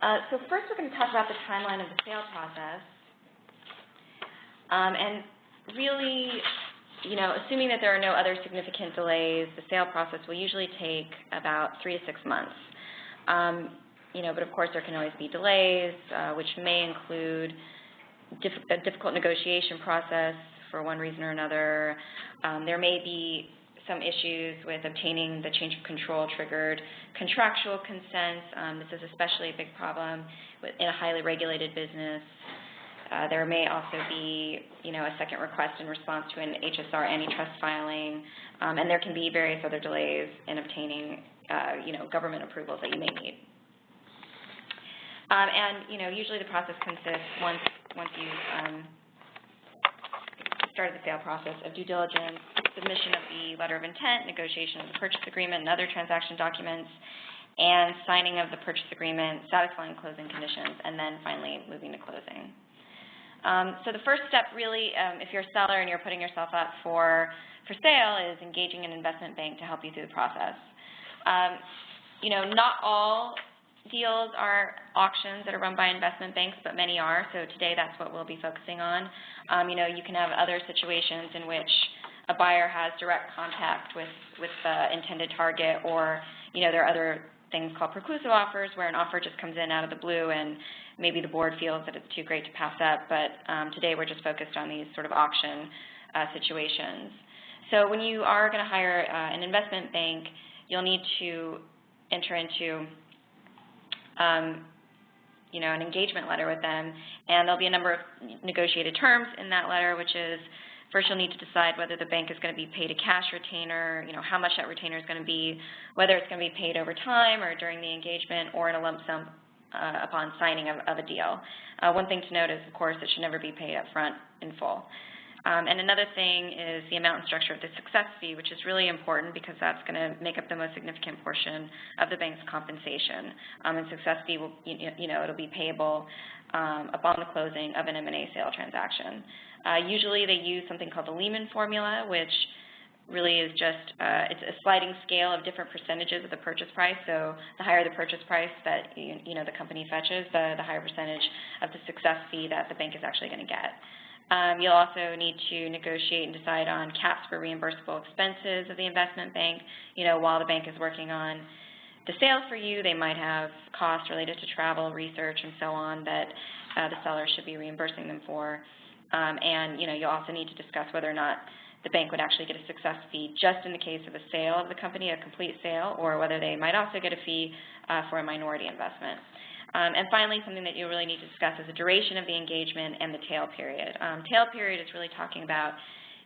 So first we're going to talk about the timeline of the sale process. And really, assuming that there are no other significant delays, the sale process will usually take about 3 to 6 months. But of course there can always be delays, which may include a difficult negotiation process for one reason or another. There may be some issues with obtaining the change of control triggered contractual consent. This is especially a big problem in a highly regulated business. There may also be, a second request in response to an HSR antitrust filing, and there can be various other delays in obtaining, government approvals that you may need. Usually the process consists, once you've started the sale process, of due diligence, submission of the letter of intent, negotiation of the purchase agreement and other transaction documents, and signing of the purchase agreement, satisfying closing conditions, and then finally moving to closing. So the first step really, if you're a seller and you're putting yourself up for sale, is engaging an investment bank to help you through the process. Not all deals are auctions that are run by investment banks, but many are, so today that's what we'll be focusing on. You can have other situations in which a buyer has direct contact with the intended target, or there are other things called preclusive offers, where an offer just comes in out of the blue and maybe the board feels that it's too great to pass up, but today we're just focused on these sort of auction situations. So when you are going to hire an investment bank, you'll need to enter into an engagement letter with them, and there'll be a number of negotiated terms in that letter, which is, first you'll need to decide whether the bank is going to be paid a cash retainer, how much that retainer is going to be, whether it's going to be paid over time or during the engagement or in a lump sum upon signing of a deal. One thing to note is, of course, it should never be paid up front in full. And another thing is the amount and structure of the success fee, which is really important because that's going to make up the most significant portion of the bank's compensation. And success fee will, it'll be payable upon the closing of an M&A sale transaction. Usually they use something called the Lehman formula, which really is just, it's a sliding scale of different percentages of the purchase price. So the higher the purchase price that the company fetches, the higher percentage of the success fee that the bank is actually going to get. You'll also need to negotiate and decide on caps for reimbursable expenses of the investment bank. While the bank is working on the sale for you, they might have costs related to travel, research, and so on that the seller should be reimbursing them for. And you'll also need to discuss whether or not the bank would actually get a success fee just in the case of a sale of the company, a complete sale, or whether they might also get a fee for a minority investment. And finally, something that you really need to discuss is the duration of the engagement and the tail period. Tail period is really talking about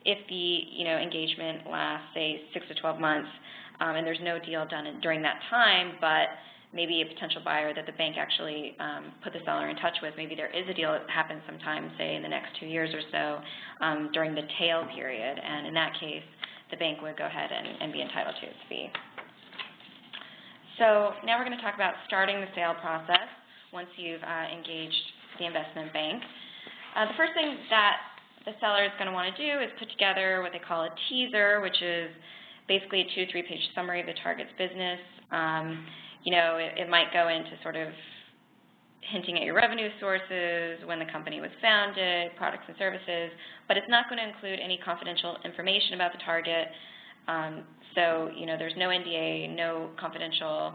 if the engagement lasts, say, 6 to 12 months, and there's no deal done during that time, but maybe a potential buyer that the bank actually put the seller in touch with, maybe there is a deal that happens sometime, say, in the next 2 years or so during the tail period, and in that case, the bank would go ahead and be entitled to its fee. So now we're going to talk about starting the sale process once you've engaged the investment bank. The first thing that the seller is going to want to do is put together what they call a teaser, which is basically a 2- to 3-page summary of the target's business. It might go into sort of hinting at your revenue sources, when the company was founded, products and services, but it's not going to include any confidential information about the target. There's no NDA, no confidential,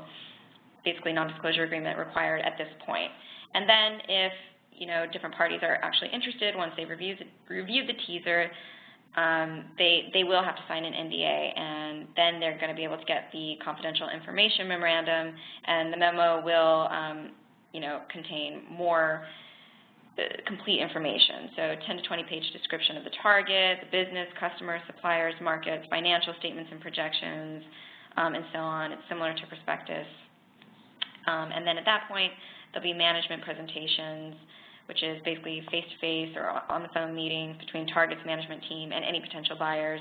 basically non-disclosure agreement required at this point. And then if, different parties are actually interested, once they've reviewed the teaser, they will have to sign an NDA, and then they're going to be able to get the confidential information memorandum, and the memo will, contain more complete information. So 10 to 20-page description of the target, the business, customers, suppliers, markets, financial statements and projections, and so on. It's similar to prospectus. And then at that point, there'll be management presentations, which is basically face-to-face or on-the-phone meetings between target's management team and any potential buyers.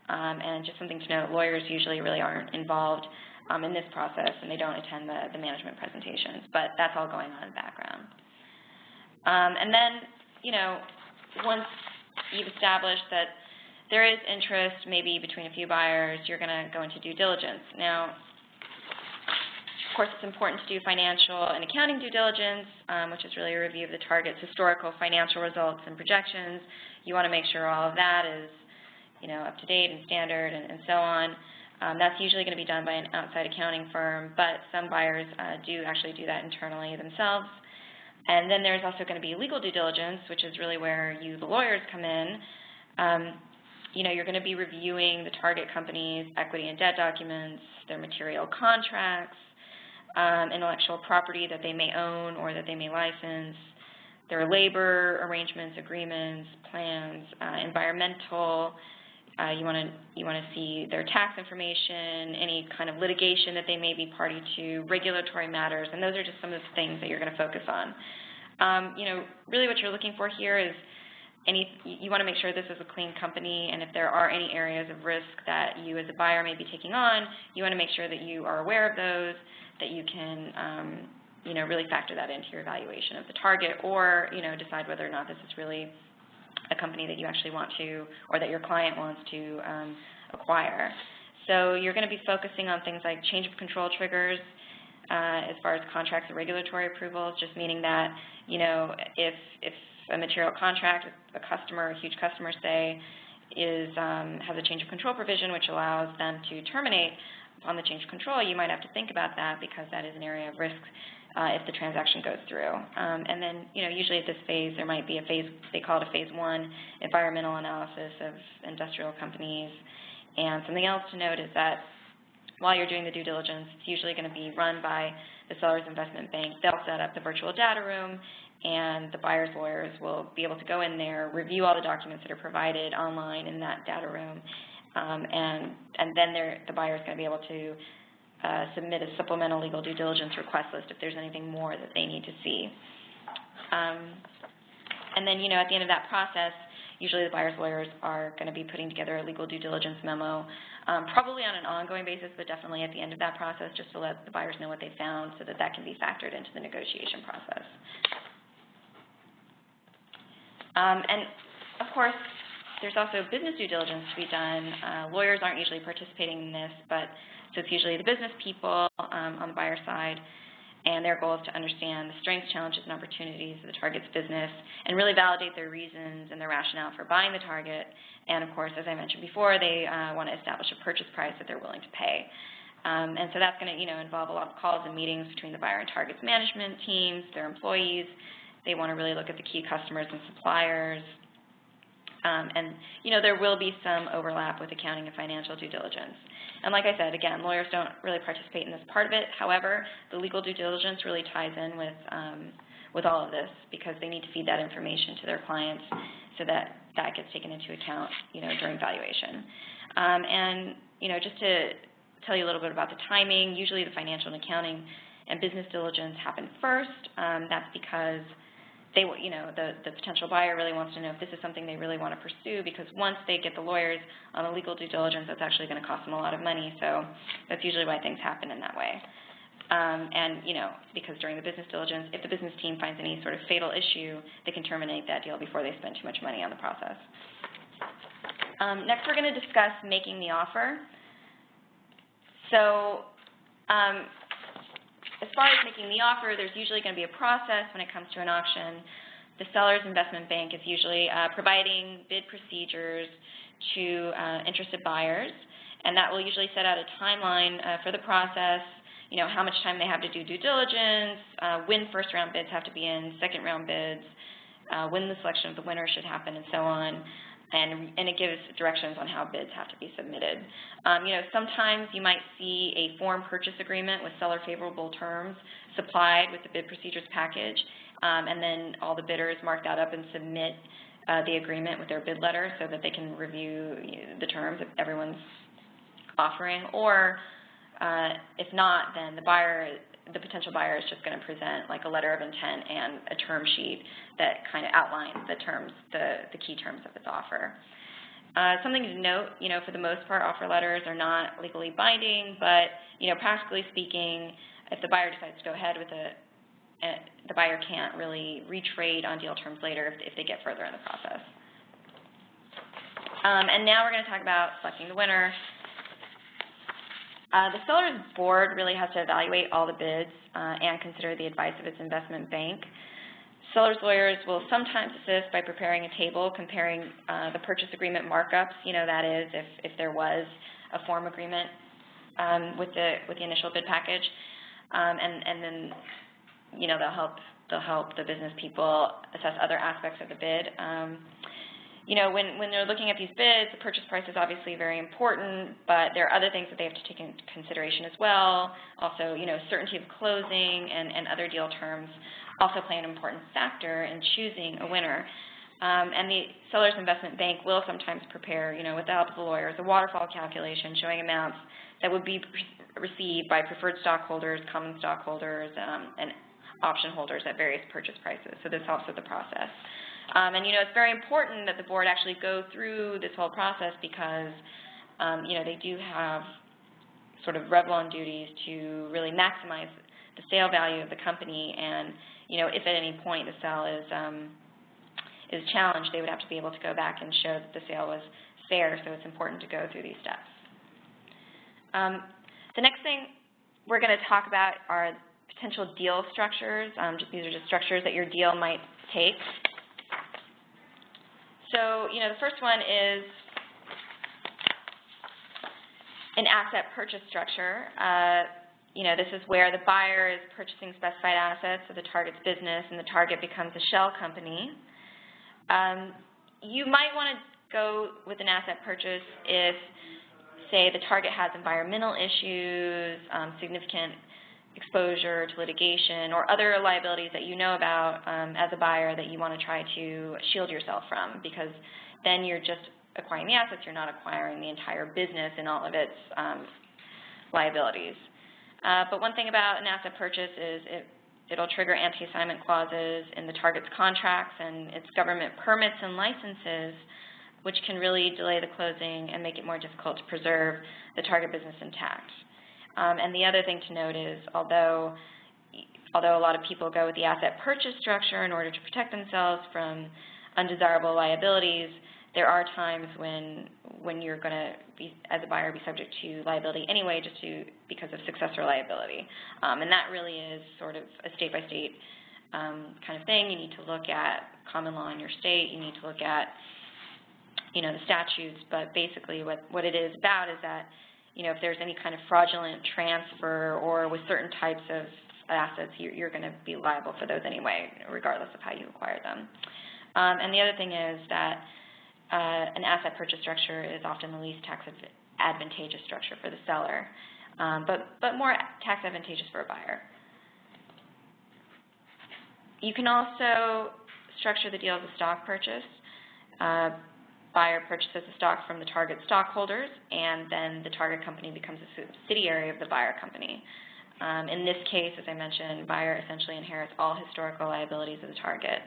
And just something to note, lawyers usually really aren't involved in this process, and they don't attend the management presentations, but that's all going on in the background. And then, once you've established that there is interest maybe between a few buyers, you're going to go into due diligence. Now, course, it's important to do financial and accounting due diligence, which is really a review of the target's historical financial results and projections. You want to make sure all of that is, up to date and standard and so on. That's usually going to be done by an outside accounting firm, but some buyers do actually do that internally themselves. And then there's also going to be legal due diligence, which is really where you, the lawyers, come in. You're going to be reviewing the target company's equity and debt documents, their material contracts, intellectual property that they may own or that they may license, their labor arrangements, agreements, plans, environmental. You want to see their tax information, any kind of litigation that they may be party to, regulatory matters, and those are just some of the things that you're going to focus on. Really what you're looking for here is you want to make sure this is a clean company, and if there are any areas of risk that you as a buyer may be taking on, you want to make sure that you are aware of those, that you can really factor that into your evaluation of the target, or decide whether or not this is really a company that you actually want to, or that your client wants to acquire. So you're going to be focusing on things like change of control triggers as far as contracts and regulatory approvals, just meaning that, if a material contract with a customer, a huge customer, say, has a change of control provision which allows them to terminate upon the change of control, you might have to think about that because that is an area of risk if the transaction goes through. And then, usually at this phase, there might be a phase, they call it a phase 1 environmental analysis of industrial companies. And something else to note is that while you're doing the due diligence, it's usually going to be run by the seller's investment bank. They'll set up the virtual data room, and the buyer's lawyers will be able to go in there, review all the documents that are provided online in that data room, and then the buyer's going to be able to submit a supplemental legal due diligence request list if there's anything more that they need to see. And then, at the end of that process, usually the buyer's lawyers are going to be putting together a legal due diligence memo, probably on an ongoing basis, but definitely at the end of that process, just to let the buyers know what they found so that that can be factored into the negotiation process. And, of course, there's also business due diligence to be done. Lawyers aren't usually participating in this, so it's usually the business people on the buyer side, and their goal is to understand the strengths, challenges, and opportunities of the target's business and really validate their reasons and their rationale for buying the target. And, of course, as I mentioned before, they want to establish a purchase price that they're willing to pay. And so that's going to involve a lot of calls and meetings between the buyer and target's management teams, their employees. They want to really look at the key customers and suppliers. And, there will be some overlap with accounting and financial due diligence. And like I said, again, lawyers don't really participate in this part of it. However, the legal due diligence really ties in with all of this because they need to feed that information to their clients so that that gets taken into account, during valuation. And, just to tell you a little bit about the timing, usually the financial and accounting and business diligence happen first. That's because the potential buyer really wants to know if this is something they really want to pursue, because once they get the lawyers on the legal due diligence, that's actually going to cost them a lot of money. So that's usually why things happen in that way. And, because during the business diligence, if the business team finds any sort of fatal issue, they can terminate that deal before they spend too much money on the process. Next, we're going to discuss making the offer. So, as far as making the offer, there's usually going to be a process when it comes to an auction. The seller's investment bank is usually providing bid procedures to interested buyers, and that will usually set out a timeline for the process, how much time they have to do due diligence, when first-round bids have to be in, second-round bids, when the selection of the winner should happen, and so on. And it gives directions on how bids have to be submitted. Sometimes you might see a form purchase agreement with seller favorable terms supplied with the bid procedures package, and then all the bidders mark that up and submit the agreement with their bid letter so that they can review the terms of everyone's offering. Or if not, then the potential buyer is just going to present like a letter of intent and a term sheet that kind of outlines the terms, the key terms of its offer. Something to note, for the most part, offer letters are not legally binding, but, practically speaking, if the buyer decides to go ahead with it, the buyer can't really retrade on deal terms later if they get further in the process. And now we're going to talk about selecting the winner. The seller's board really has to evaluate all the bids and consider the advice of its investment bank. Seller's lawyers will sometimes assist by preparing a table comparing the purchase agreement markups, that is, if there was a form agreement with the initial bid package, and then they'll help the business people assess other aspects of the bid. When they're looking at these bids, the purchase price is obviously very important, but there are other things that they have to take into consideration as well. Also, certainty of closing and other deal terms also play an important factor in choosing a winner. And the seller's investment bank will sometimes prepare, with the help of the lawyers, a waterfall calculation showing amounts that would be received by preferred stockholders, common stockholders, and option holders at various purchase prices. So this helps with the process. And it's very important that the board actually go through this whole process because, they do have sort of Revlon duties to really maximize the sale value of the company. And, if at any point the sale is challenged, they would have to be able to go back and show that the sale was fair. So it's important to go through these steps. The next thing we're going to talk about are potential deal structures. These are just structures that your deal might take. So, the first one is an asset purchase structure. This is where the buyer is purchasing specified assets of the target's business and the target becomes a shell company. You might want to go with an asset purchase if, say, the target has environmental issues, significant exposure to litigation, or other liabilities that you know about as a buyer that you want to try to shield yourself from, because then you're just acquiring the assets, you're not acquiring the entire business and all of its liabilities. But one thing about an asset purchase is it'll trigger anti-assignment clauses in the target's contracts and its government permits and licenses, which can really delay the closing and make it more difficult to preserve the target business intact. And the other thing to note is, although a lot of people go with the asset purchase structure in order to protect themselves from undesirable liabilities, there are times when you're going to be, as a buyer, be subject to liability anyway, because of successor liability. And that really is sort of a state-by-state kind of thing. You need to look at common law in your state. You need to look at the statutes. But basically, what it is about is that if there's any kind of fraudulent transfer or with certain types of assets, you're going to be liable for those anyway, regardless of how you acquire them. And the other thing is that an asset purchase structure is often the least tax advantageous structure for the seller, but more tax advantageous for a buyer. You can also structure the deal as a stock purchase. Buyer purchases the stock from the target stockholders, and then the target company becomes a subsidiary of the buyer company. In this case, as I mentioned, buyer essentially inherits all historical liabilities of the target.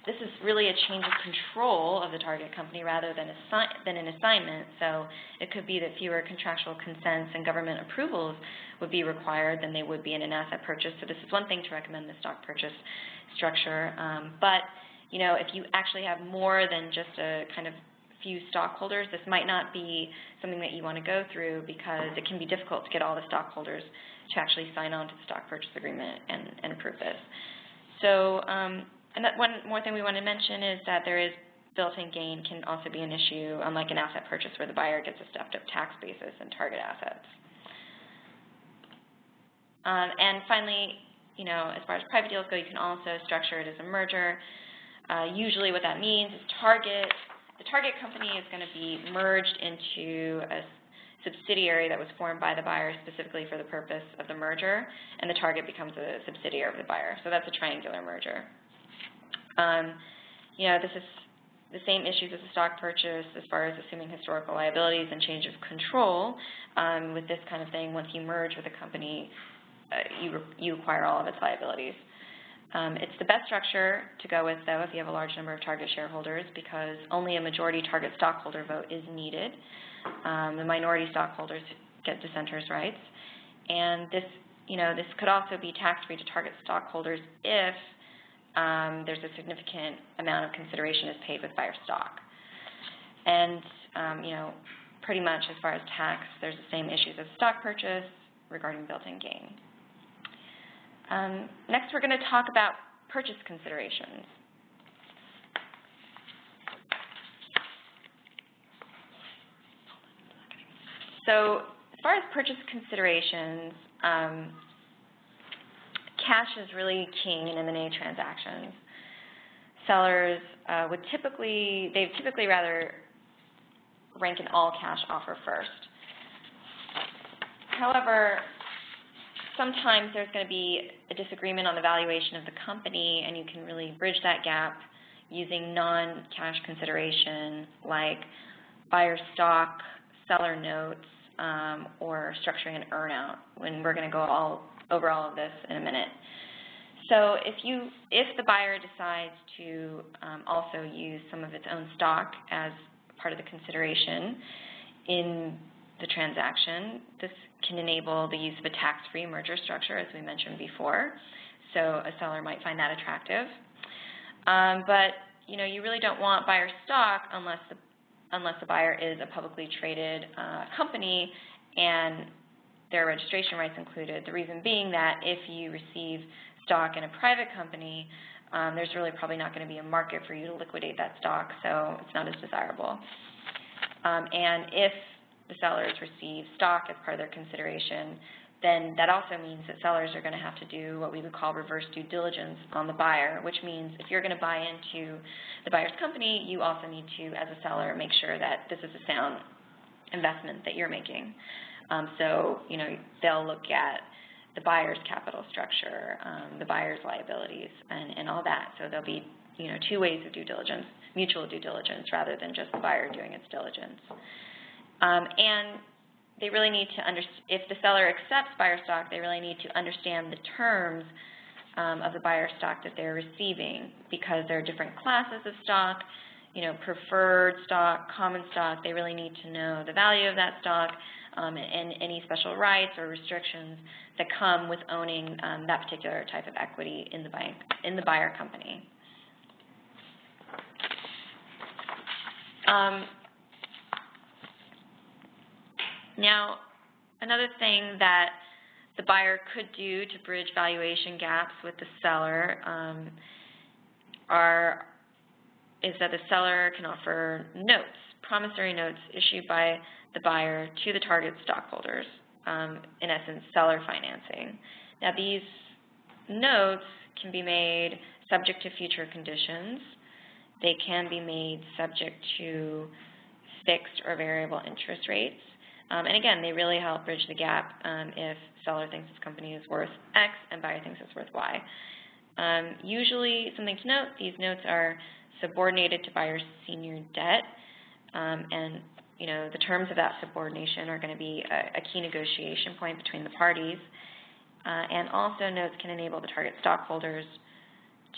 This is really a change of control of the target company rather than an assignment, so it could be that fewer contractual consents and government approvals would be required than they would be in an asset purchase. So this is one thing to recommend the stock purchase structure. But if you actually have more than just a kind of few stockholders, this might not be something that you want to go through because it can be difficult to get all the stockholders to actually sign on to the stock purchase agreement and approve this. So, and one more thing we want to mention is that there is built-in gain can also be an issue, unlike an asset purchase where the buyer gets a stepped-up tax basis and target assets. And finally, as far as private deals go, you can also structure it as a merger. Usually what that means is the target company is going to be merged into a subsidiary that was formed by the buyer specifically for the purpose of the merger, and the target becomes a subsidiary of the buyer. So that's a triangular merger. This is the same issues as a stock purchase as far as assuming historical liabilities and change of control. With this kind of thing, once you merge with a company, you acquire all of its liabilities. It's the best structure to go with, though, if you have a large number of target shareholders, because only a majority target stockholder vote is needed. The minority stockholders get dissenters' rights. And this could also be tax-free to target stockholders if there's a significant amount of consideration is paid with buyer stock. And, pretty much as far as tax, there's the same issues as stock purchase regarding built-in gain. Next, we're going to talk about purchase considerations. So as far as purchase considerations, cash is really king in M&A transactions. Sellers they'd typically rather rank an all-cash offer first. However, sometimes there's going to be a disagreement on the valuation of the company, and you can really bridge that gap using non-cash consideration like buyer stock, seller notes, or structuring an earnout, when we're going to go over all of this in a minute. So if the buyer decides to also use some of its own stock as part of the consideration in the transaction, this can enable the use of a tax-free merger structure, as we mentioned before. So a seller might find that attractive. But you really don't want buyer stock unless the buyer is a publicly traded company and their registration rights included. The reason being that if you receive stock in a private company, there's really probably not going to be a market for you to liquidate that stock, so it's not as desirable. And if the sellers receive stock as part of their consideration, then that also means that sellers are going to have to do what we would call reverse due diligence on the buyer, which means if you're going to buy into the buyer's company, you also need to, as a seller, make sure that this is a sound investment that you're making. So, they'll look at the buyer's capital structure, the buyer's liabilities, and all that. So there'll be, two ways of due diligence, mutual due diligence, rather than just the buyer doing its diligence. And they really need to if the seller accepts buyer stock, they really need to understand the terms of the buyer stock that they're receiving, because there are different classes of stock, preferred stock, common stock. They really need to know the value of that stock and any special rights or restrictions that come with owning that particular type of equity in the buyer company. Now, another thing that the buyer could do to bridge valuation gaps with the seller is that the seller can offer notes, promissory notes issued by the buyer to the target stockholders, in essence, seller financing. Now, these notes can be made subject to future conditions. They can be made subject to fixed or variable interest rates. And again, they really help bridge the gap if seller thinks this company is worth X and buyer thinks it's worth Y. Usually, something to note, these notes are subordinated to buyer's senior debt, and the terms of that subordination are going to be a key negotiation point between the parties. And also, notes can enable the target stockholders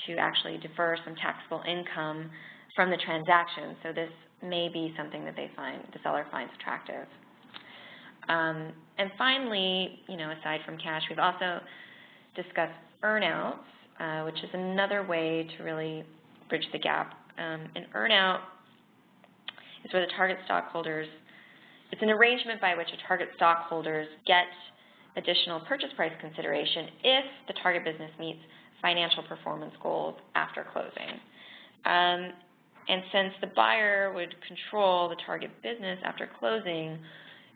to actually defer some taxable income from the transaction. So this may be something that the seller finds attractive. And finally, aside from cash, we've also discussed earnouts, which is another way to really bridge the gap. An earnout is where the target stockholders, it's an arrangement by which the target stockholders get additional purchase price consideration if the target business meets financial performance goals after closing. And since the buyer would control the target business after closing,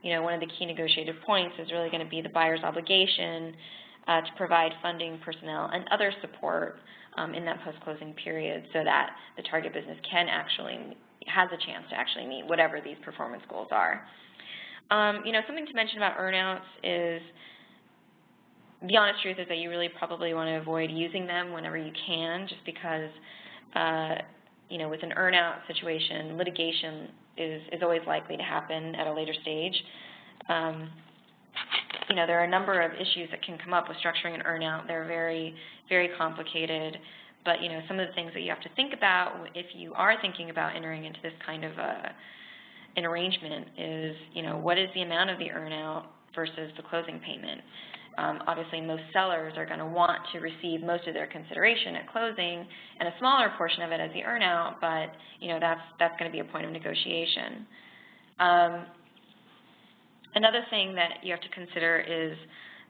one of the key negotiated points is really going to be the buyer's obligation to provide funding, personnel, and other support in that post-closing period so that the target business has a chance to actually meet whatever these performance goals are. Something to mention about earnouts is, the honest truth is that you really probably want to avoid using them whenever you can, just because, with an earnout situation, litigation is always likely to happen at a later stage. There are a number of issues that can come up with structuring an earnout. They're very, very complicated, but some of the things that you have to think about if you are thinking about entering into this kind of an arrangement is, what is the amount of the earnout versus the closing payment? Obviously, most sellers are going to want to receive most of their consideration at closing and a smaller portion of it as the earnout, but that's going to be a point of negotiation. Another thing that you have to consider is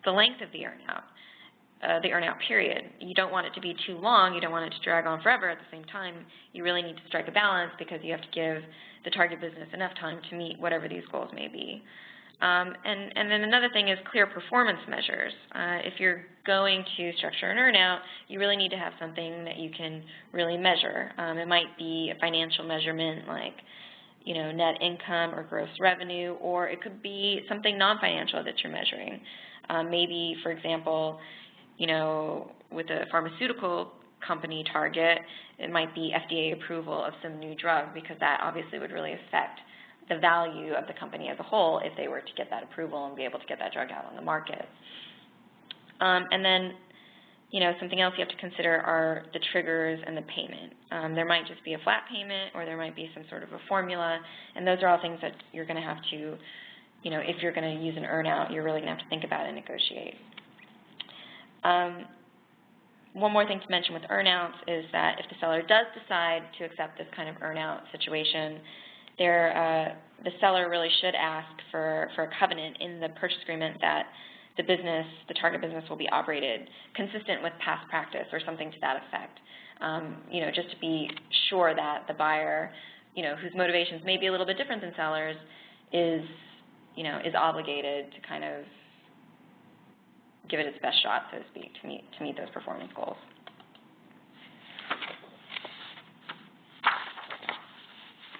the length of the earn-out period. You don't want it to be too long. You don't want it to drag on forever. At the same time, you really need to strike a balance because you have to give the target business enough time to meet whatever these goals may be. And then another thing is clear performance measures. If you're going to structure an earn-out, you really need to have something that you can really measure. It might be a financial measurement like net income or gross revenue, or it could be something non-financial that you're measuring. Maybe, for example, with a pharmaceutical company target, it might be FDA approval of some new drug, because that obviously would really affect the value of the company as a whole if they were to get that approval and be able to get that drug out on the market. And then, something else you have to consider are the triggers and the payment. There might just be a flat payment, or there might be some sort of a formula, and those are all things that you're going to have to, if you're going to use an earn-out, you're really going to have to think about and negotiate. One more thing to mention with earn-outs is that if the seller does decide to accept this kind of earn-out situation, the seller really should ask for a covenant in the purchase agreement that the target business will be operated consistent with past practice or something to that effect, just to be sure that the buyer, whose motivations may be a little bit different than sellers, is obligated to kind of give it its best shot, so to speak, to meet those performance goals.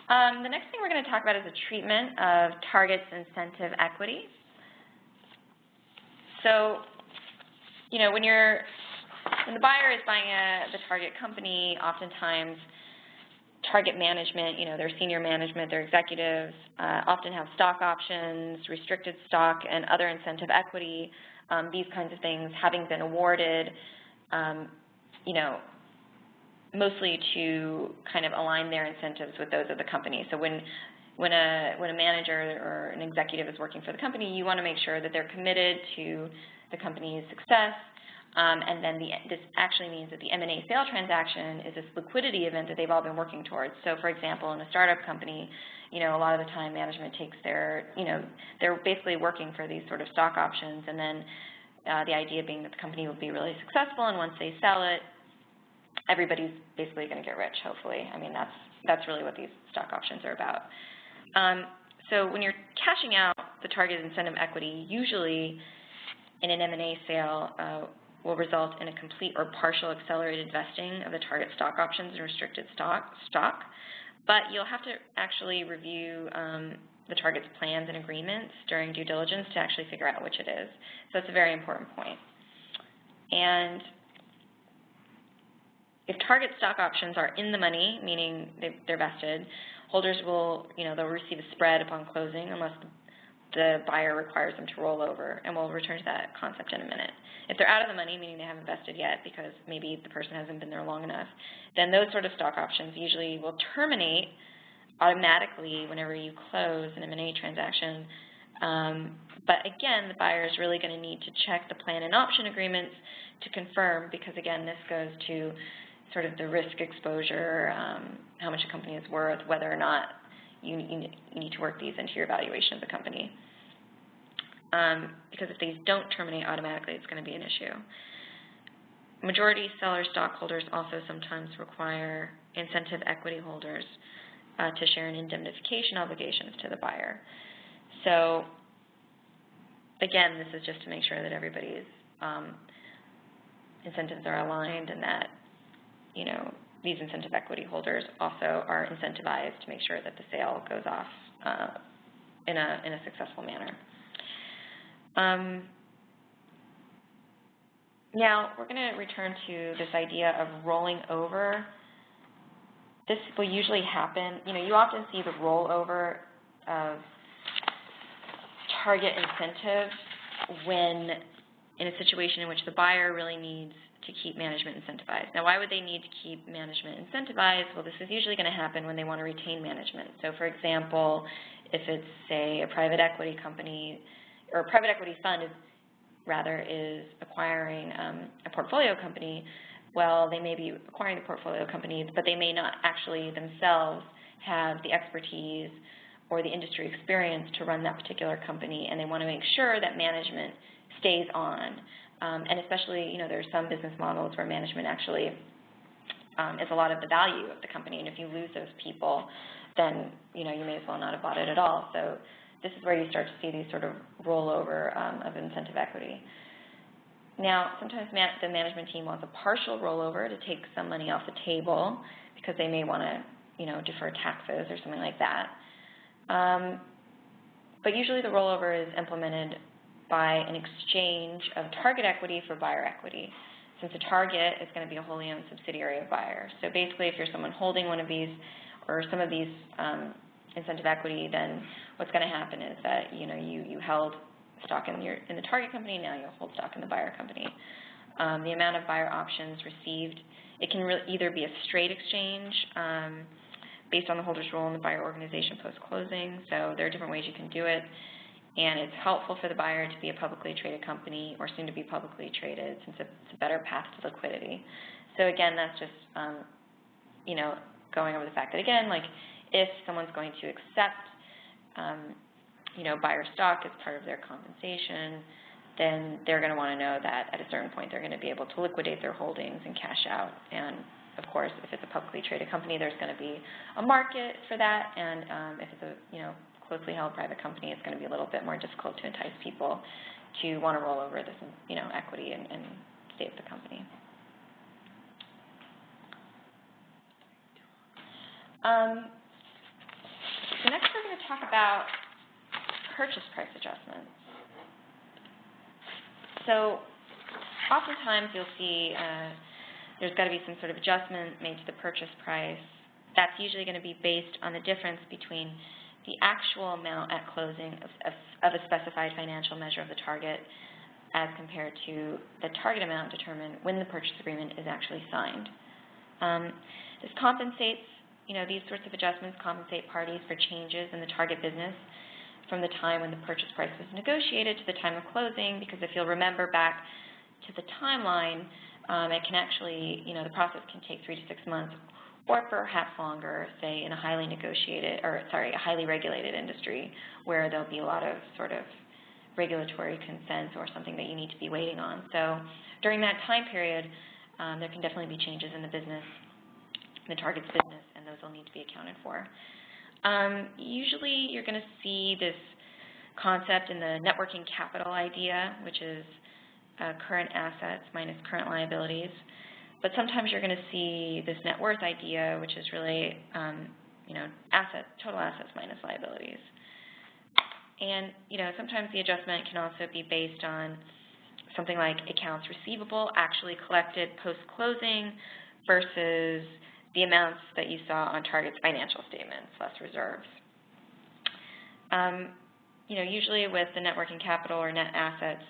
The next thing we're going to talk about is the treatment of target's incentive equity. So, when the buyer is buying the target company, oftentimes target management, their senior management, their executives, often have stock options, restricted stock, and other incentive equity. These kinds of things having been awarded, mostly to kind of align their incentives with those of the company. So when a manager or an executive is working for the company, you want to make sure that they're committed to the company's success. And then this actually means that the M&A sale transaction is this liquidity event that they've all been working towards. So, for example, in a startup company, a lot of the time management takes they're basically working for these sort of stock options, and then the idea being that the company will be really successful, and once they sell it, everybody's basically going to get rich, hopefully. I mean, that's really what these stock options are about. So when you're cashing out the target incentive equity, usually in an M&A sale will result in a complete or partial accelerated vesting of the target stock options and restricted stock. But you'll have to actually review the target's plans and agreements during due diligence to actually figure out which it is. So it's a very important point. And if target stock options are in the money, meaning they're vested, holders will, they'll receive a spread upon closing unless the buyer requires them to roll over, and we'll return to that concept in a minute. If they're out of the money, meaning they haven't vested yet because maybe the person hasn't been there long enough, then those sort of stock options usually will terminate automatically whenever you close an M&A transaction. But again, the buyer is really going to need to check the plan and option agreements to confirm, because again, this goes to sort of the risk exposure, how much a company is worth, whether or not you need to work these into your valuation of the company. Because if these don't terminate automatically, it's going to be an issue. Majority seller stockholders also sometimes require incentive equity holders to share in indemnification obligations to the buyer. So again, this is just to make sure that everybody's incentives are aligned, and that these incentive equity holders also are incentivized to make sure that the sale goes off in a successful manner. Now we're going to return to this idea of rolling over. This will usually happen. You often see the rollover of target incentives when in a situation in which the buyer really needs to keep management incentivized. Now, why would they need to keep management incentivized? Well, this is usually going to happen when they want to retain management. So, for example, if it's, say, a private equity company, or a private equity fund is acquiring a portfolio company, well, they may be acquiring the portfolio companies, but they may not actually themselves have the expertise or the industry experience to run that particular company, and they want to make sure that management stays on. And especially, there are some business models where management actually is a lot of the value of the company, and if you lose those people, then, you may as well not have bought it at all. So this is where you start to see these sort of rollover of incentive equity. Now, sometimes the management team wants a partial rollover to take some money off the table because they may want to, defer taxes or something like that. But usually the rollover is implemented by an exchange of target equity for buyer equity, since a target is going to be a wholly owned subsidiary of buyer. So basically, if you're someone holding one of these or some of these incentive equity, then what's going to happen is that, you held stock in the target company, now you'll hold stock in the buyer company. The amount of buyer options received, it can either be a straight exchange based on the holder's role in the buyer organization post-closing. So there are different ways you can do it, and it's helpful for the buyer to be a publicly traded company or soon to be publicly traded, since it's a better path to liquidity. So again, that's just, going over the fact that, again, like if someone's going to accept, buyer stock as part of their compensation, then they're going to want to know that at a certain point they're going to be able to liquidate their holdings and cash out. And of course, if it's a publicly traded company, there's going to be a market for that, and if it's a closely held private company, it's going to be a little bit more difficult to entice people to want to roll over this equity and stay with the company. So next we're going to talk about purchase price adjustments. So oftentimes you'll see there's got to be some sort of adjustment made to the purchase price. That's usually going to be based on the difference between the actual amount at closing of a specified financial measure of the target as compared to the target amount determined when the purchase agreement is actually signed. This compensates, these sorts of adjustments compensate parties for changes in the target business from the time when the purchase price was negotiated to the time of closing, because if you'll remember back to the timeline, it can actually, the process can take 3 to 6 months or perhaps longer, say in a highly regulated industry where there'll be a lot of sort of regulatory consent or something that you need to be waiting on. So during that time period, there can definitely be changes in the business, in the target's business, and those will need to be accounted for. Usually you're going to see this concept in the net working capital idea, which is current assets minus current liabilities. But sometimes you're going to see this net worth idea, which is really, total assets minus liabilities. And, sometimes the adjustment can also be based on something like accounts receivable actually collected post-closing versus the amounts that you saw on target's financial statements, less reserves. Usually with the net working capital or net assets,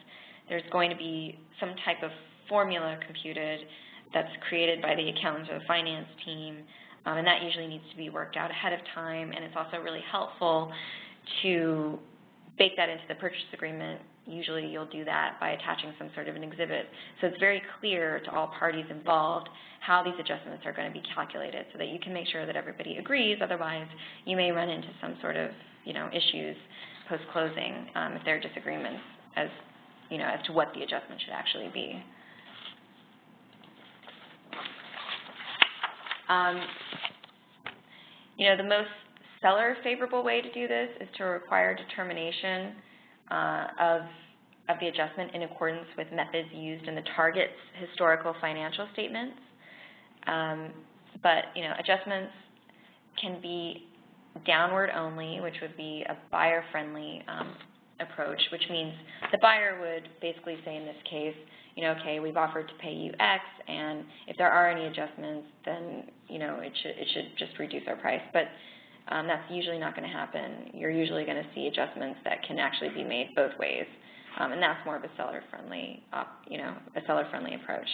there's going to be some type of formula computed that's created by the accountants or the finance team, and that usually needs to be worked out ahead of time, and it's also really helpful to bake that into the purchase agreement. Usually you'll do that by attaching some sort of an exhibit. So it's very clear to all parties involved how these adjustments are going to be calculated so that you can make sure that everybody agrees. Otherwise, you may run into some sort of, issues post-closing if there are disagreements as to what the adjustment should actually be. The most seller-favorable way to do this is to require determination of the adjustment in accordance with methods used in the target's historical financial statements. But adjustments can be downward only, which would be a buyer-friendly approach, which means the buyer would basically say in this case, okay, we've offered to pay you X, and if there are any adjustments, then it should just reduce our price. But that's usually not going to happen. You're usually going to see adjustments that can actually be made both ways, and that's more of a seller-friendly, approach.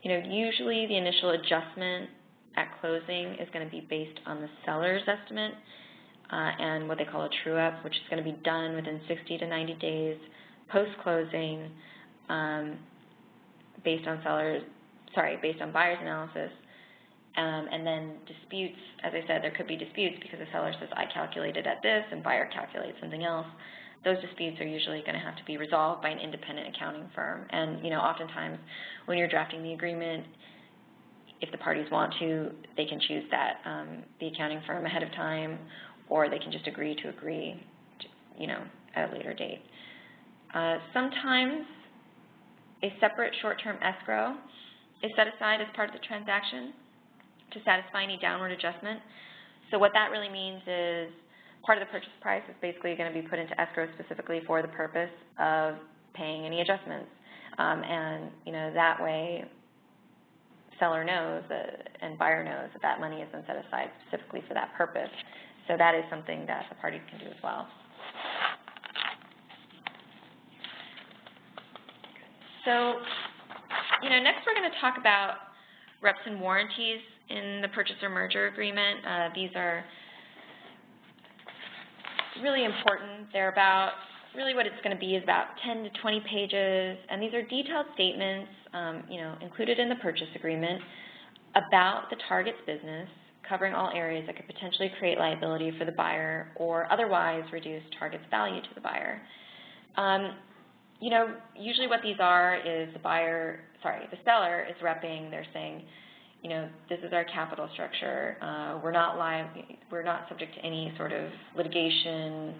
Usually the initial adjustment at closing is going to be based on the seller's estimate and what they call a true-up, which is going to be done within 60 to 90 days post-closing, based on buyer's analysis. And then disputes, as I said, there could be disputes because the seller says, I calculated at this, and buyer calculates something else. Those disputes are usually going to have to be resolved by an independent accounting firm. And, oftentimes when you're drafting the agreement, if the parties want to, they can choose that, the accounting firm ahead of time, or they can just agree, at a later date. Sometimes a separate short-term escrow is set aside as part of the transaction to satisfy any downward adjustment. So what that really means is part of the purchase price is basically going to be put into escrow specifically for the purpose of paying any adjustments. And, that way seller knows and buyer knows that money has been set aside specifically for that purpose. So that is something that the parties can do as well. So, next we're going to talk about reps and warranties in the purchaser-merger agreement. These are really important. They're about, really what it's going to be is about 10 to 20 pages, and these are detailed statements, included in the purchase agreement about the target's business, covering all areas that could potentially create liability for the buyer or otherwise reduce target's value to the buyer. Usually what these are is the seller is repping, they're saying, this is our capital structure. We're not subject to any sort of litigation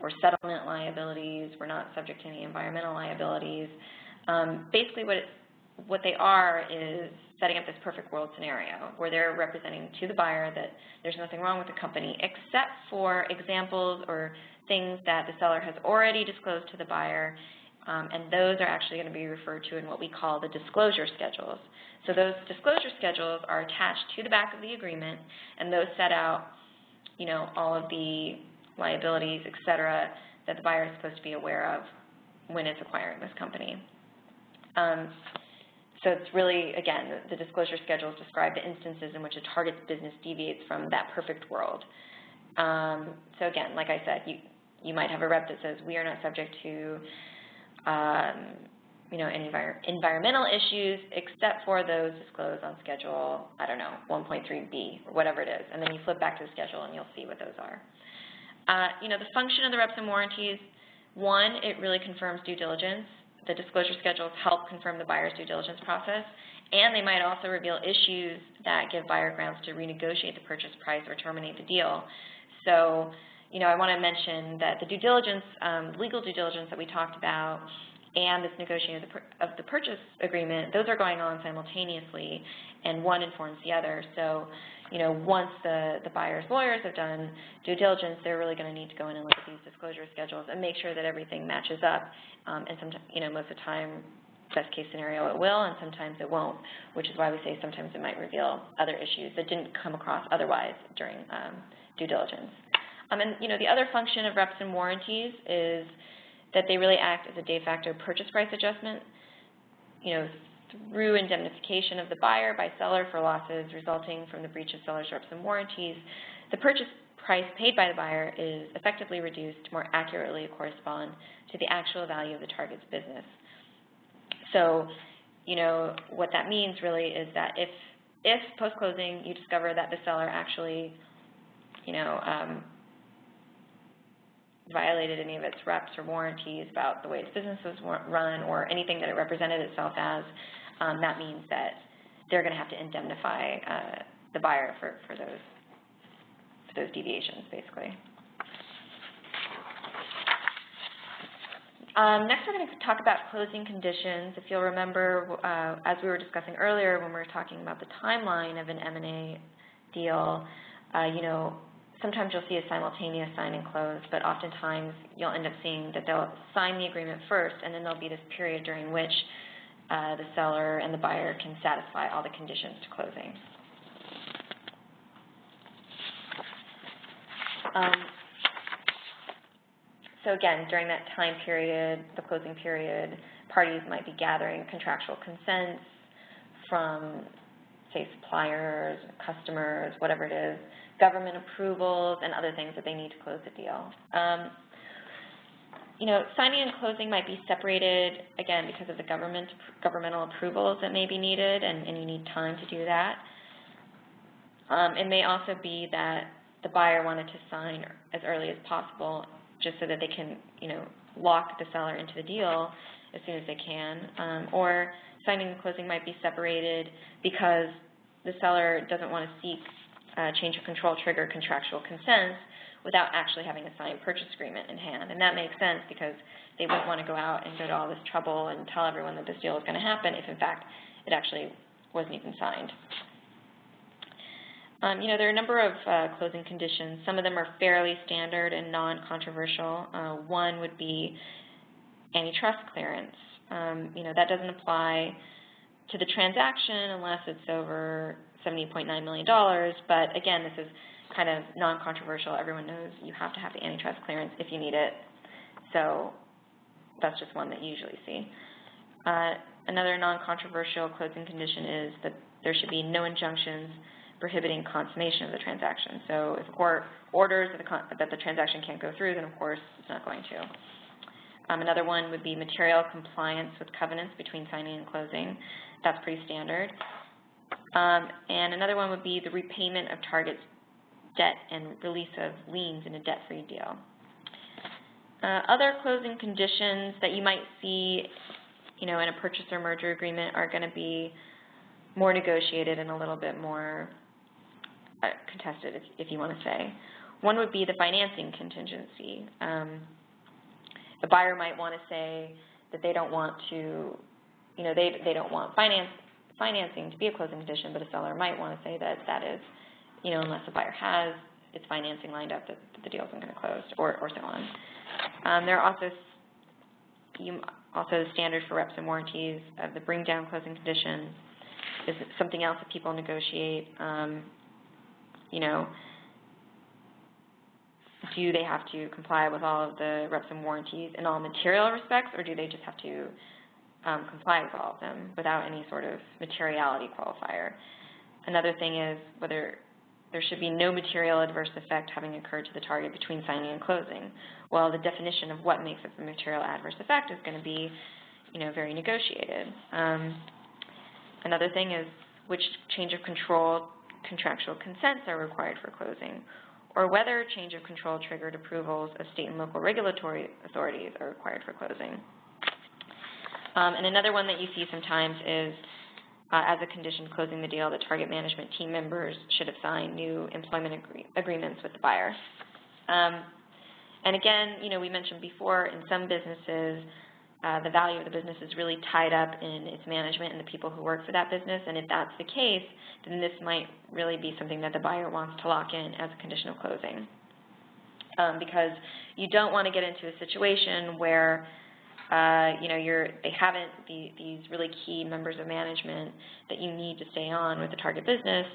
or settlement liabilities. We're not subject to any environmental liabilities. Basically what they are is setting up this perfect world scenario where they're representing to the buyer that there's nothing wrong with the company except for examples or things that the seller has already disclosed to the buyer, and those are actually going to be referred to in what we call the disclosure schedules. So those disclosure schedules are attached to the back of the agreement, and those set out, all of the liabilities, et cetera, that the buyer is supposed to be aware of when it's acquiring this company. So it's really, again, the disclosure schedules describe the instances in which a target's business deviates from that perfect world. So again, like I said, you might have a rep that says, we are not subject to any environmental issues except for those disclosed on Schedule, 1.3B, or whatever it is. And then you flip back to the schedule and you'll see what those are. The function of the reps and warranties, one, it really confirms due diligence. The disclosure schedules help confirm the buyer's due diligence process, and they might also reveal issues that give buyer grounds to renegotiate the purchase price or terminate the deal. So, I want to mention that the due diligence, legal due diligence that we talked about, and this negotiation of the purchase agreement, those are going on simultaneously, and one informs the other. So, once the buyer's lawyers have done due diligence, they're really going to need to go in and look at these disclosure schedules and make sure that everything matches up. And sometimes, most of the time, best case scenario, it will, and sometimes it won't, which is why we say sometimes it might reveal other issues that didn't come across otherwise during due diligence. And the other function of reps and warranties is that they really act as a de facto purchase price adjustment, through indemnification of the buyer by seller for losses resulting from the breach of seller's reps and warranties. The purchase price paid by the buyer is effectively reduced to more accurately correspond to the actual value of the target's business. So, what that means really is that if post-closing you discover that the seller actually, violated any of its reps or warranties about the way its business was run or anything that it represented itself as, that means that they're going to have to indemnify the buyer for those deviations, basically. Next, we're going to talk about closing conditions. If you'll remember, as we were discussing earlier when we were talking about the timeline of an M&A deal, sometimes you'll see a simultaneous sign and close, but oftentimes you'll end up seeing that they'll sign the agreement first, and then there'll be this period during which the seller and the buyer can satisfy all the conditions to closing. So again, during that time period, the closing period, parties might be gathering contractual consents from, say, suppliers, customers, whatever it is, government approvals, and other things that they need to close the deal. Signing and closing might be separated, again, because of the governmental approvals that may be needed, and you need time to do that. It may also be that the buyer wanted to sign as early as possible just so that they can, lock the seller into the deal as soon as they can, or signing and closing might be separated because the seller doesn't want to seek change of control trigger contractual consents without actually having a signed purchase agreement in hand. And that makes sense because they wouldn't want to go out and go to all this trouble and tell everyone that this deal is going to happen if, in fact, it actually wasn't even signed. There are a number of closing conditions. Some of them are fairly standard and non-controversial. One would be antitrust clearance. That doesn't apply to the transaction unless it's over $70.9 million, but again, this is kind of non-controversial. Everyone knows you have to have the antitrust clearance if you need it, so that's just one that you usually see. Another non-controversial closing condition is that there should be no injunctions prohibiting consummation of the transaction. So if a court orders that the transaction can't go through, then of course it's not going to. Another one would be material compliance with covenants between signing and closing. That's pretty standard. And another one would be the repayment of target's debt and release of liens in a debt-free deal. Other closing conditions that you might see, in a purchase or merger agreement are going to be more negotiated and a little bit more contested, if you want to say. One would be the financing contingency. The buyer might want to say that they don't want to, they don't want financing to be a closing condition, but a seller might want to say that that is, unless the buyer has its financing lined up, that the deal isn't going to close, or so on. There are also the standard for reps and warranties of the bring down closing conditions is something else that people negotiate. Do they have to comply with all of the reps and warranties in all material respects, or do they just have to comply with all of them without any sort of materiality qualifier? Another thing is whether there should be no material adverse effect having occurred to the target between signing and closing. Well, the definition of what makes a material adverse effect is going to be, very negotiated. Another thing is which change of control contractual consents are required for closing, or whether change of control triggered approvals of state and local regulatory authorities are required for closing. And another one that you see sometimes is, as a condition closing the deal, the target management team members should have signed new employment agreements with the buyer. And again, we mentioned before, in some businesses, the value of the business is really tied up in its management and the people who work for that business, and if that's the case, then this might really be something that the buyer wants to lock in as a condition of closing. Because you don't want to get into a situation where they haven't, these really key members of management that you need to stay on with the target business,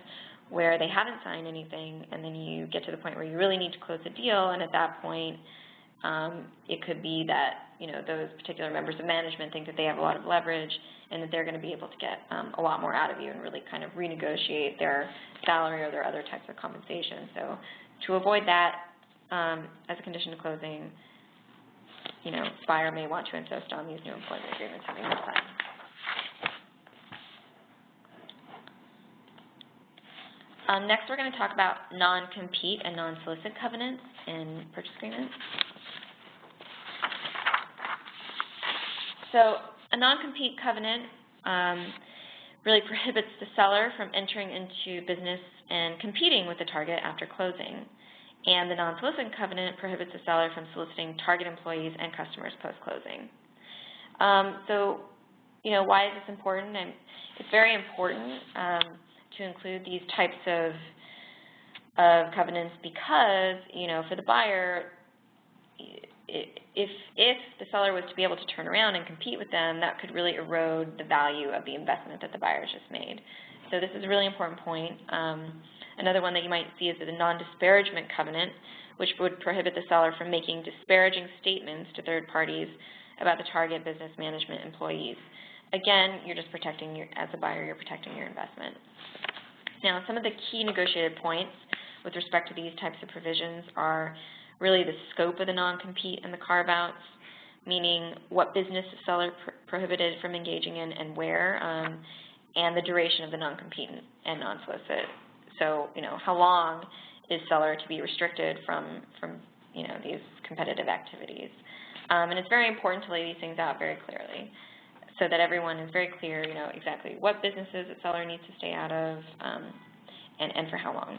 where they haven't signed anything, and then you get to the point where you really need to close the deal, and at that point, it could be that those particular members of management think that they have a lot of leverage and that they're going to be able to get a lot more out of you and really kind of renegotiate their salary or their other types of compensation. So to avoid that, as a condition of closing, buyer may want to insist on these new employment agreements having been signed. Next, we're going to talk about non-compete and non-solicit covenants in purchase agreements. So a non-compete covenant really prohibits the seller from entering into business and competing with the target after closing. And the non-solicit covenant prohibits the seller from soliciting target employees and customers post-closing. Why is this important? And it's very important to include these types of covenants because, for the buyer, if the seller was to be able to turn around and compete with them, that could really erode the value of the investment that the buyer has just made. So this is a really important point. Another one that you might see is the non-disparagement covenant, which would prohibit the seller from making disparaging statements to third parties about the target business management employees. Again, you're just protecting as a buyer, you're protecting your investment. Now, some of the key negotiated points with respect to these types of provisions are really the scope of the non-compete and the carve-outs, meaning what business the seller prohibited from engaging in and where, and the duration of the non-compete and non-solicit. So, how long is seller to be restricted from these competitive activities? And it's very important to lay these things out very clearly so that everyone is very clear, exactly what businesses the seller needs to stay out of and for how long.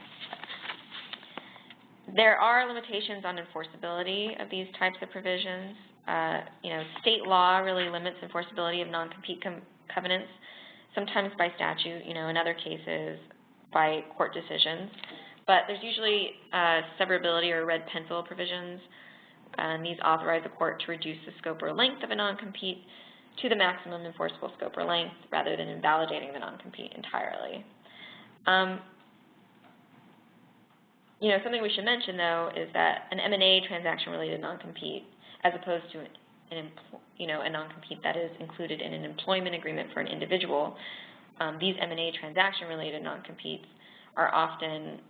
There are limitations on enforceability of these types of provisions. State law really limits enforceability of non-compete covenants, sometimes by statute, in other cases by court decisions. But there's usually severability or red pencil provisions, and these authorize the court to reduce the scope or length of a non-compete to the maximum enforceable scope or length rather than invalidating the non-compete entirely. Something we should mention, though, is that an M&A transaction-related non-compete, as opposed to a non-compete that is included in an employment agreement for an individual, these M&A transaction-related non-competes are often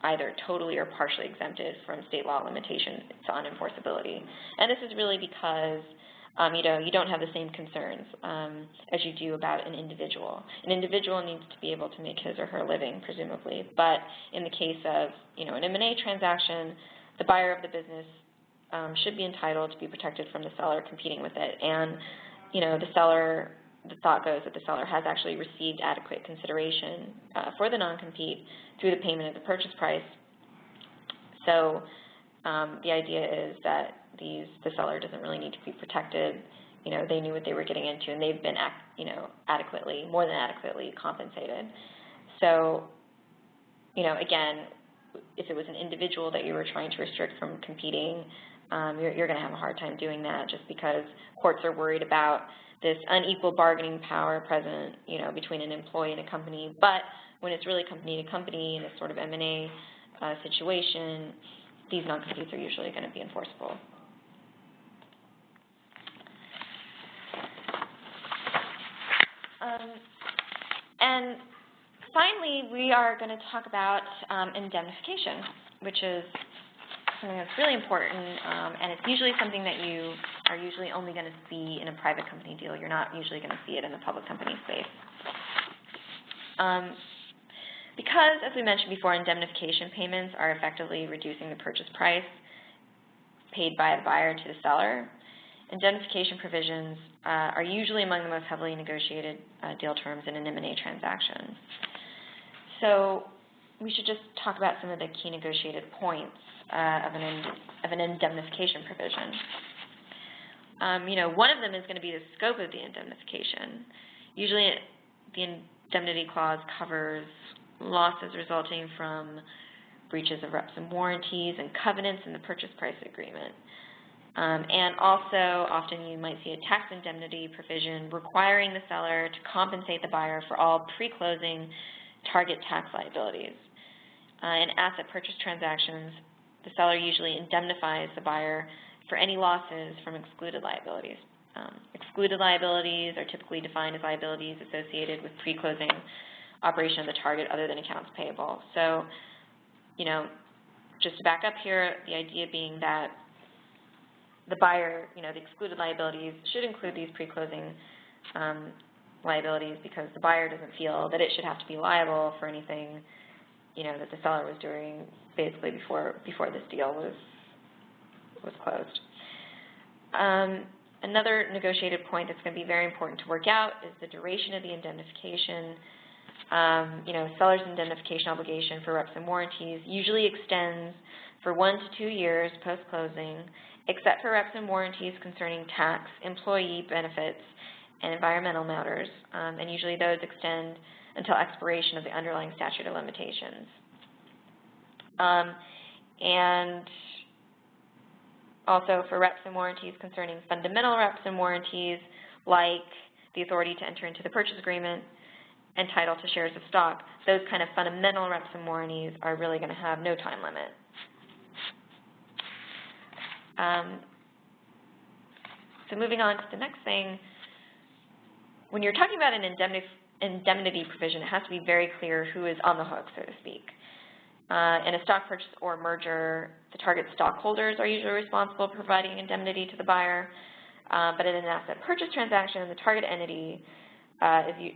either totally or partially exempted from state law limitations on enforceability. And this is really because you don't have the same concerns as you do about an individual. An individual needs to be able to make his or her living, presumably. But in the case of an M&A transaction, the buyer of the business should be entitled to be protected from the seller competing with it. And the thought goes that the seller has actually received adequate consideration for the non-compete through the payment of the purchase price. So the idea is that the seller doesn't really need to be protected. They knew what they were getting into, and they've been more than adequately compensated. So again, if it was an individual that you were trying to restrict from competing, you're going to have a hard time doing that, just because courts are worried about this unequal bargaining power present, between an employee and a company. But when it's really company to company in a sort of M&A situation, these non-competes are usually going to be enforceable. And finally, we are going to talk about indemnification, which is something that's really important, and it's usually something that you are usually only going to see in a private company deal. You're not usually going to see it in the public company space. Because, as we mentioned before, indemnification payments are effectively reducing the purchase price paid by the buyer to the seller, indemnification provisions are usually among the most heavily negotiated deal terms in an M&A transaction. So we should just talk about some of the key negotiated points of an indemnification provision. One of them is going to be the scope of the indemnification. Usually the indemnity clause covers losses resulting from breaches of reps and warranties and covenants in the purchase price agreement. And also, often you might see a tax indemnity provision requiring the seller to compensate the buyer for all pre-closing target tax liabilities. In asset purchase transactions, the seller usually indemnifies the buyer for any losses from excluded liabilities. Excluded liabilities are typically defined as liabilities associated with pre-closing operation of the target other than accounts payable. So, just to back up here, the idea being that the buyer, the excluded liabilities should include these pre-closing liabilities, because the buyer doesn't feel that it should have to be liable for anything, that the seller was doing basically before this deal was closed. Another negotiated point that's going to be very important to work out is the duration of the indemnification. Seller's indemnification obligation for reps and warranties usually extends for 1 to 2 years post-closing, except for reps and warranties concerning tax, employee benefits, and environmental matters, and usually those extend until expiration of the underlying statute of limitations. And also for reps and warranties concerning fundamental reps and warranties, like the authority to enter into the purchase agreement and title to shares of stock, those kind of fundamental reps and warranties are really going to have no time limit. So moving on to the next thing, when you're talking about an indemnity provision, it has to be very clear who is on the hook, so to speak. In a stock purchase or merger, the target stockholders are usually responsible for providing indemnity to the buyer, but in an asset purchase transaction, the target entity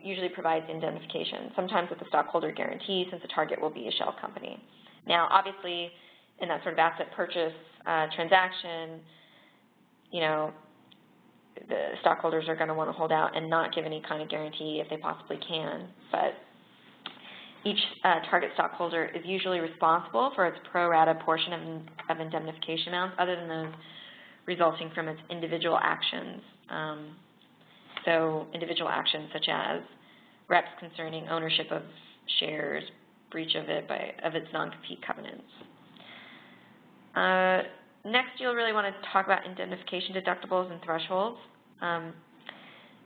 usually provides indemnification, sometimes with a stockholder guarantee since the target will be a shell company. Now, obviously, in that sort of asset purchase transaction, the stockholders are going to want to hold out and not give any kind of guarantee if they possibly can, but each target stockholder is usually responsible for its pro rata portion of indemnification amounts other than those resulting from its individual actions. So individual actions such as reps concerning ownership of shares, breach of its non-compete covenants. Next, you'll really want to talk about indemnification deductibles and thresholds.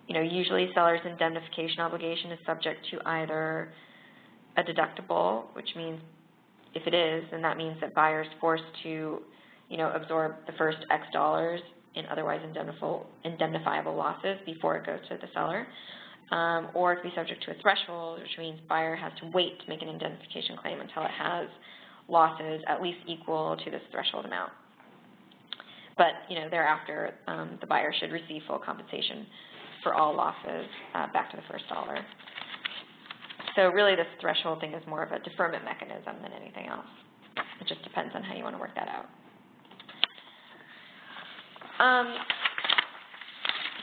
Usually sellers' indemnification obligation is subject to either a deductible, which means if it is, then that means that buyer is forced to, absorb the first X dollars in otherwise indemnifiable losses before it goes to the seller, or it could be subject to a threshold, which means buyer has to wait to make an indemnification claim until it has losses at least equal to this threshold amount. But, thereafter, the buyer should receive full compensation for all losses back to the first dollar. So really this threshold thing is more of a deferment mechanism than anything else. It just depends on how you want to work that out.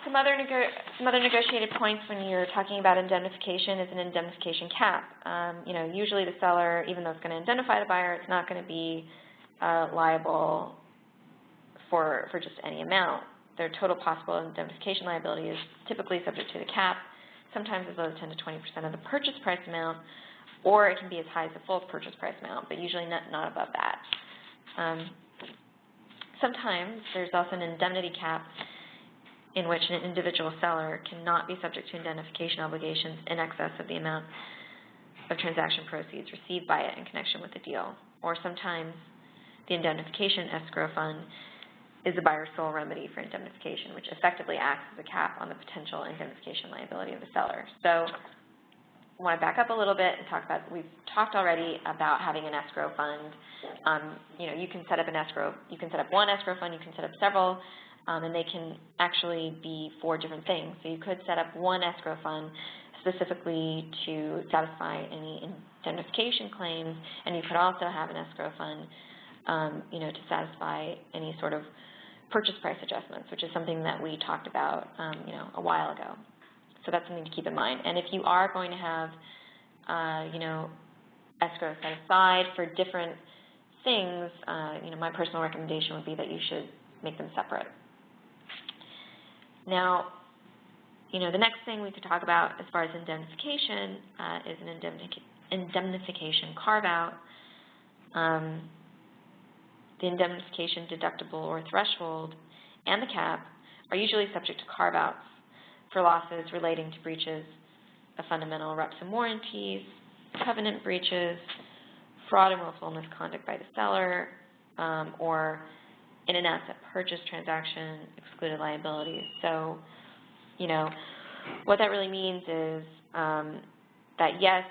Some other negotiated points when you're talking about indemnification is an indemnification cap. Usually the seller, even though it's going to indemnify the buyer, it's not going to be liable for just any amount. Their total possible indemnification liability is typically subject to the cap, sometimes as low as 10 to 20% of the purchase price amount, or it can be as high as the full purchase price amount, but usually not above that. Sometimes there's also an indemnity cap in which an individual seller cannot be subject to indemnification obligations in excess of the amount of transaction proceeds received by it in connection with the deal. Or sometimes the indemnification escrow fund is the buyer's sole remedy for indemnification, which effectively acts as a cap on the potential indemnification liability of the seller. So I want to back up a little bit and talk about, we've talked already about having an escrow fund. You can set up an escrow, you can set up one escrow fund, you can set up several, and they can actually be for different things. So you could set up one escrow fund specifically to satisfy any indemnification claims, and you could also have an escrow fund, to satisfy any sort of purchase price adjustments, which is something that we talked about, a while ago. So that's something to keep in mind. And if you are going to have, escrow set aside for different things, my personal recommendation would be that you should make them separate. Now, the next thing we could talk about as far as indemnification is an indemnification carve-out. The indemnification deductible or threshold and the cap are usually subject to carve-outs for losses relating to breaches of fundamental reps and warranties, covenant breaches, fraud and willful misconduct by the seller, or in an asset purchase transaction, excluded liabilities. So, what that really means is that yes,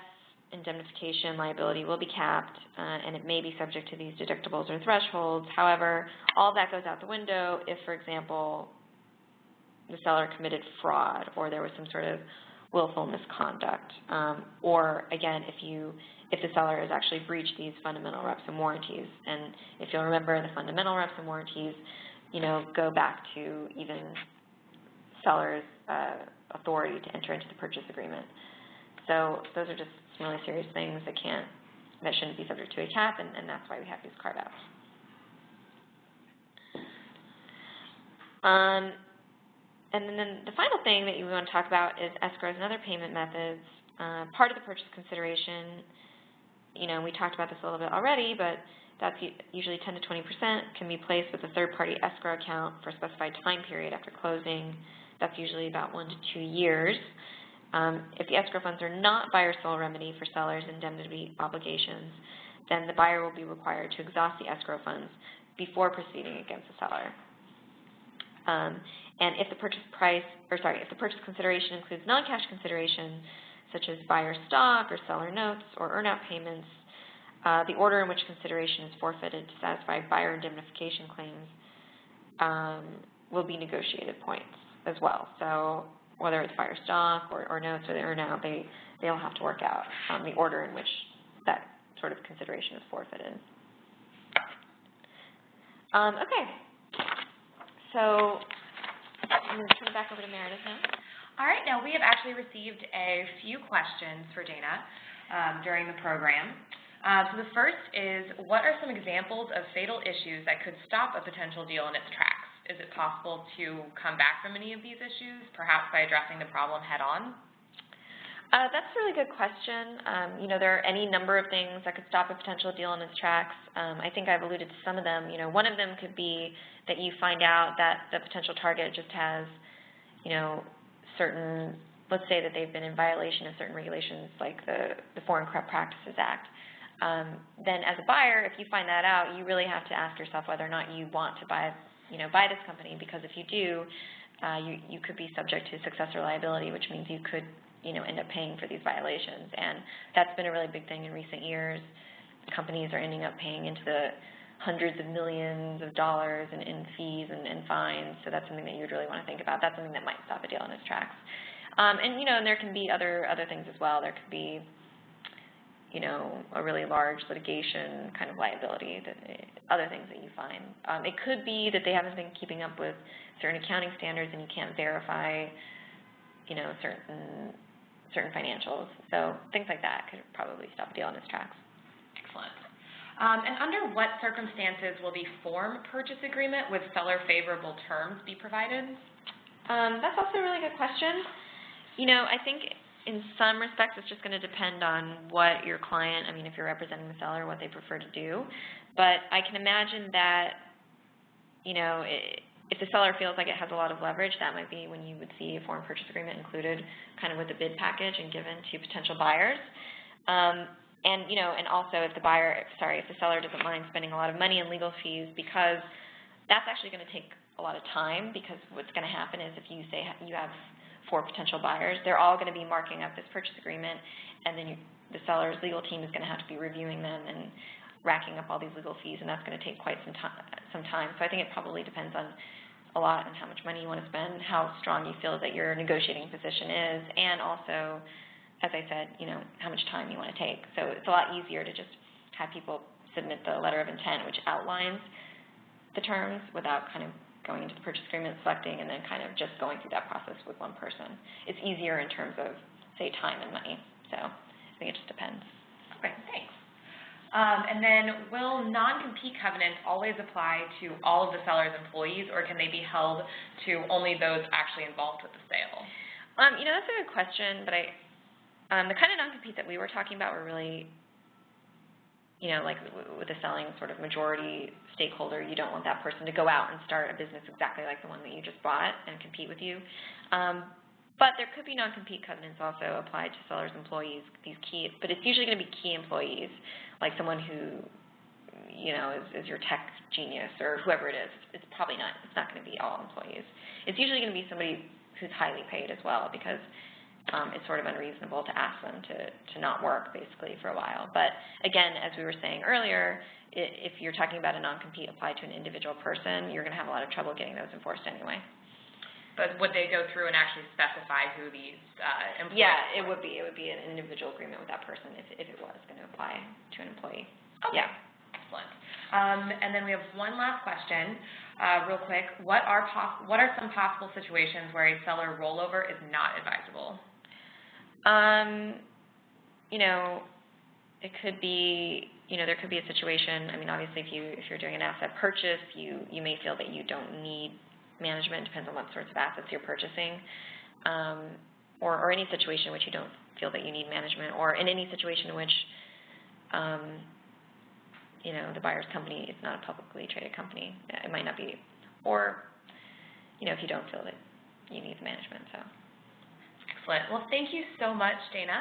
indemnification liability will be capped, and it may be subject to these deductibles or thresholds. However, all that goes out the window if, for example, the seller committed fraud or there was some sort of willful misconduct, or again, if the seller has actually breached these fundamental reps and warranties. And if you'll remember, the fundamental reps and warranties, go back to even seller's authority to enter into the purchase agreement. So those are just some really serious things that shouldn't be subject to a cap, and that's why we have these carve-outs. And then the final thing that you want to talk about is escrows and other payment methods. Part of the purchase consideration, we talked about this a little bit already, but that's usually 10 to 20% can be placed with a third-party escrow account for a specified time period after closing. That's usually about 1 to 2 years. If the escrow funds are not buyer's sole remedy for seller's indemnity obligations, then the buyer will be required to exhaust the escrow funds before proceeding against the seller. And if the purchase consideration includes non-cash consideration, such as buyer stock or seller notes or earn-out payments, the order in which consideration is forfeited to satisfy buyer indemnification claims will be negotiated points as well. So whether it's buyer stock or notes or earn out, they'll have to work out the order in which that sort of consideration is forfeited. Okay, so I'm going to turn it back over to Meredith now. All right, now we have actually received a few questions for Dana during the program. So the first is, what are some examples of fatal issues that could stop a potential deal in its tracks? Is it possible to come back from any of these issues, perhaps by addressing the problem head on? That's a really good question. There are any number of things that could stop a potential deal in its tracks. I think I've alluded to some of them. One of them could be that you find out that the potential target just has, certain, let's say that they've been in violation of certain regulations like the Foreign Corrupt Practices Act. Then as a buyer, if you find that out, you really have to ask yourself whether or not you want to buy this company, because if you do, you could be subject to successor liability, which means you could end up paying for these violations. And that's been a really big thing in recent years. Companies are ending up paying into the hundreds of millions of dollars in fees and fines, so that's something that you would really want to think about. That's something that might stop a deal in its tracks. And there can be other things as well. There could be, a really large litigation kind of liability, other things that you find. It could be that they haven't been keeping up with certain accounting standards and you can't verify, certain financials. So things like that could probably stop a deal in its tracks. Excellent. And under what circumstances will the form purchase agreement with seller favorable terms be provided? That's also a really good question. I think in some respects it's just going to depend on what your client, if you're representing the seller, what they prefer to do. But I can imagine that, if the seller feels like it has a lot of leverage, that might be when you would see a form purchase agreement included kind of with the bid package and given to potential buyers. And also if the seller doesn't mind spending a lot of money in legal fees, because that's actually going to take a lot of time, because what's going to happen is if you say you have 4 potential buyers, they're all going to be marking up this purchase agreement, and then the seller's legal team is going to have to be reviewing them and racking up all these legal fees, and that's going to take quite some time. So I think it probably depends on a lot on how much money you want to spend, how strong you feel that your negotiating position is, and also, as I said, how much time you want to take. So it's a lot easier to just have people submit the letter of intent, which outlines the terms without kind of going into the purchase agreement, selecting, and then kind of just going through that process with one person. It's easier in terms of, say, time and money. So I think it just depends. Okay, thanks. And then will non-compete covenants always apply to all of the seller's employees, or can they be held to only those actually involved with the sale? That's a good question, but the kind of non-compete that we were talking about were really, like with the selling sort of majority stakeholder, you don't want that person to go out and start a business exactly like the one that you just bought and compete with you. But there could be non-compete covenants also applied to sellers' employees, but it's usually going to be key employees, like someone who, is your tech genius or whoever it is. It's probably not, it's not going to be all employees. It's usually going to be somebody who's highly paid as well, because it's sort of unreasonable to ask them to not work, basically, for a while. But again, as we were saying earlier, if you're talking about a non-compete applied to an individual person, you're going to have a lot of trouble getting those enforced anyway. But would they go through and actually specify who these employees Yeah, it would be an individual agreement with that person if it was going to apply to an employee. Okay. Yeah. Excellent. And then we have one last question, real quick. What are some possible situations where a seller rollover is not advisable? It could be, there could be a situation. Obviously, if you're doing an asset purchase, you may feel that you don't need management. Depends on what sorts of assets you're purchasing, or any situation in which you don't feel that you need management, or in any situation in which, the buyer's company is not a publicly traded company. It might not be, or, if you don't feel that you need the management. So. Excellent. Well, thank you so much, Dana.